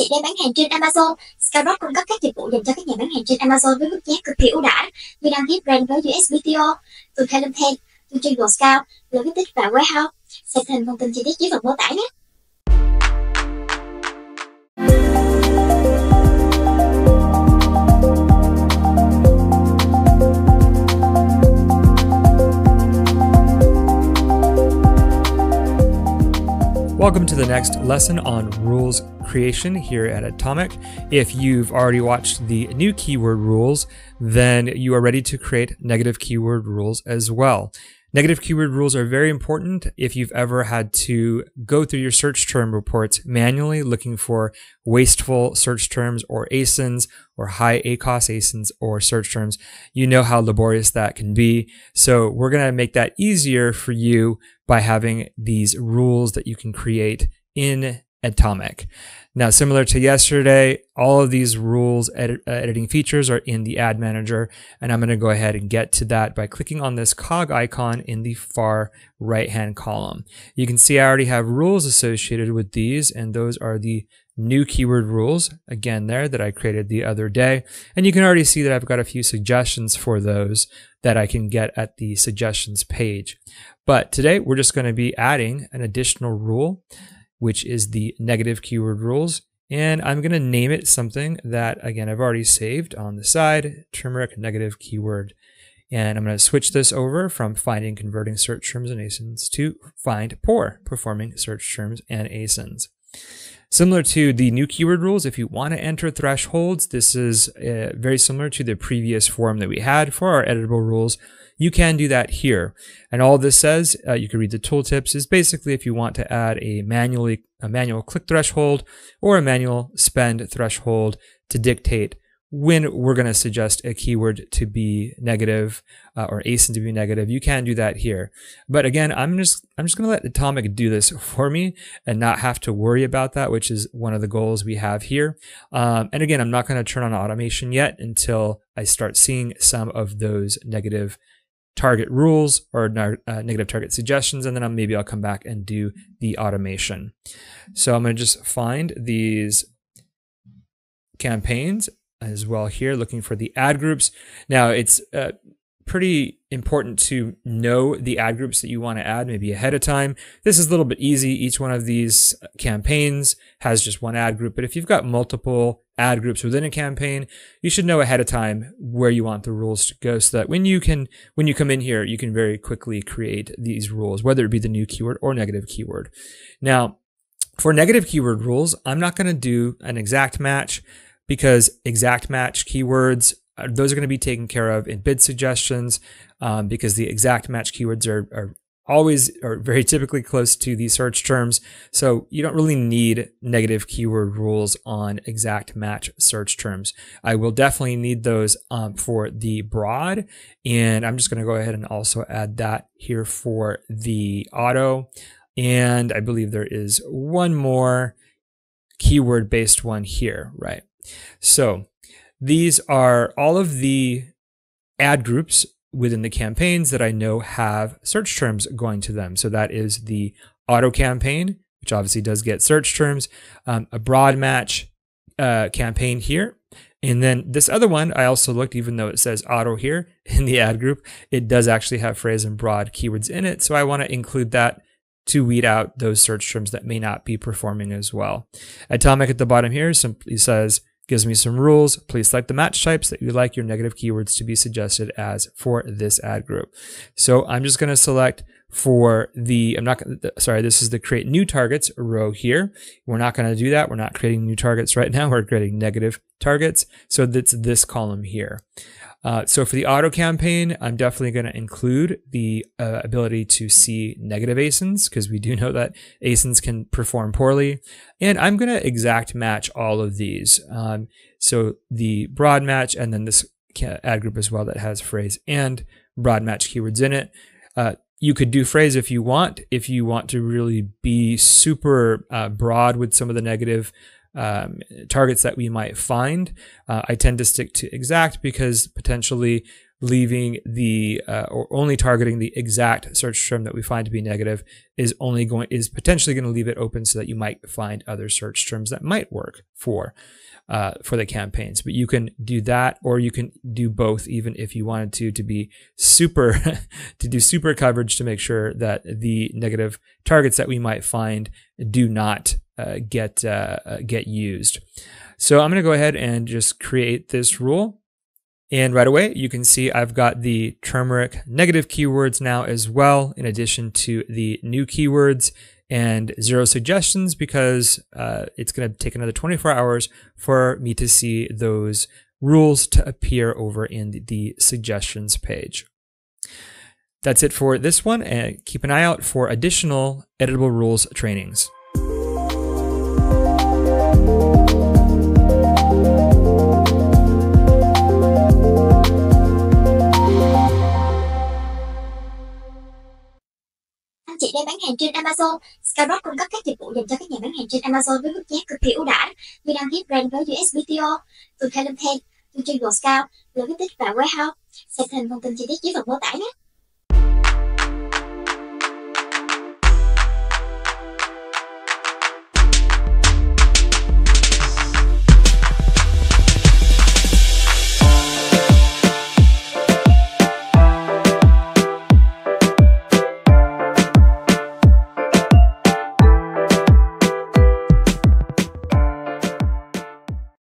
chị đang bán hàng trên Amazon, Skyrock cung cấp các dịch vụ dành cho các nhà bán hàng trên Amazon với mức giá cực kỳ ưu đãi như đăng ký brand với USPTO, từ Helium10, chương trình Scout, logistics và warehouse. Xem thêm thông tin chi tiết dưới phần mô tả nhé. Welcome to the next lesson on rules creation here at Adtomic. If you've already watched the new keyword rules, then you are ready to create negative keyword rules as well. Negative keyword rules are very important if you've ever had to go through your search term reports manually looking for wasteful search terms or ASINs or high ACOS ASINs or search terms. You know how laborious that can be. So we're going to make that easier for you by having these rules that you can create in Adtomic. Now, similar to yesterday, all of these rules editing features are in the Ad Manager, and I'm going to go ahead and get to that by clicking on this cog icon in the far right-hand column. You can see I already have rules associated with these, and those are the new keyword rules, again there, that I created the other day. And you can already see that I've got a few suggestions for those that I can get at the suggestions page. But today, we're just going to be adding an additional rule, which is the negative keyword rules. And I'm going to name it something that, again, I've already saved on the side, turmeric negative keyword. And I'm going to switch this over from finding converting search terms and ASINs to find poor performing search terms and ASINs. Similar to the new keyword rules, if you want to enter thresholds, this is very similar to the previous form that we had for our editable rules. You can do that here. And all this says, you can read the tooltips, is basically if you want to add a manual click threshold or a manual spend threshold to dictate when we're going to suggest a keyword to be negative or ASIN to be negative, you can do that here. But again, I'm just going to let Adtomic do this for me and not have to worry about that, which is one of the goals we have here. And again, I'm not going to turn on automation yet until I start seeing some of those negative target rules or negative target suggestions, and then maybe I'll come back and do the automation. So I'm going to just find these campaigns as well here, looking for the ad groups. Now it's pretty important to know the ad groups that you want to add maybe ahead of time. This is a little bit easy. Each one of these campaigns has just one ad group, but if you've got multiple ad groups within a campaign, you should know ahead of time where you want the rules to go so that when you come in here, you can very quickly create these rules, whether it be the new keyword or negative keyword. Now, for negative keyword rules, I'm not going to do an exact match because exact match keywords, those are going to be taken care of in bid suggestions because the exact match keywords are very typically close to the search terms. So you don't really need negative keyword rules on exact match search terms. I will definitely need those for the broad, and I'm just going to go ahead and also add that here for the auto. And I believe there is one more keyword based one here, right? So these are all of the ad groups within the campaigns that I know have search terms going to them. So that is the auto campaign, which obviously does get search terms, a broad match campaign here. And then this other one, I also looked, even though it says auto here in the ad group, it does actually have phrase and broad keywords in it. So I want to include that to weed out those search terms that may not be performing as well. Adtomic at the bottom here simply says, gives me some rules. Please select the match types that you'd like your negative keywords to be suggested as for this ad group. So I'm just going to select for the, this is the create new targets row here. We're not going to do that. We're not creating new targets right now. We're creating negative targets. So that's this column here. So for the auto campaign, I'm definitely going to include the ability to see negative ASINs because we do know that ASINs can perform poorly. And I'm going to exact match all of these. So the broad match and then this ad group as well that has phrase and broad match keywords in it. You could do phrase if you want to really be super broad with some of the negative targets that we might find. I tend to stick to exact because potentially leaving the or only targeting the exact search term that we find to be negative is potentially going to leave it open so that you might find other search terms that might work for the campaigns. But you can do that, or you can do both, even if you wanted to be super to do super coverage to make sure that the negative targets that we might find do not get used. So I'm going to go ahead and just create this rule. And right away, you can see I've got the turmeric negative keywords now as well, in addition to the new keywords, and 0 suggestions because it's going to take another 24 hours for me to see those rules to appear over in the suggestions page. That's it for this one, and keep an eye out for additional editable rules trainings. Anh chị đang bán hàng trên Amazon. Skyrock cung cấp các dịch vụ dành cho các nhà bán hàng trên Amazon với mức giá cực kỳ ưu đãi như đăng ký brand với USBTO, từ Helium10, từ Training, Logistics và Warehouse. Xem thêm thông tin chi tiết dưới phần mô tả nhé.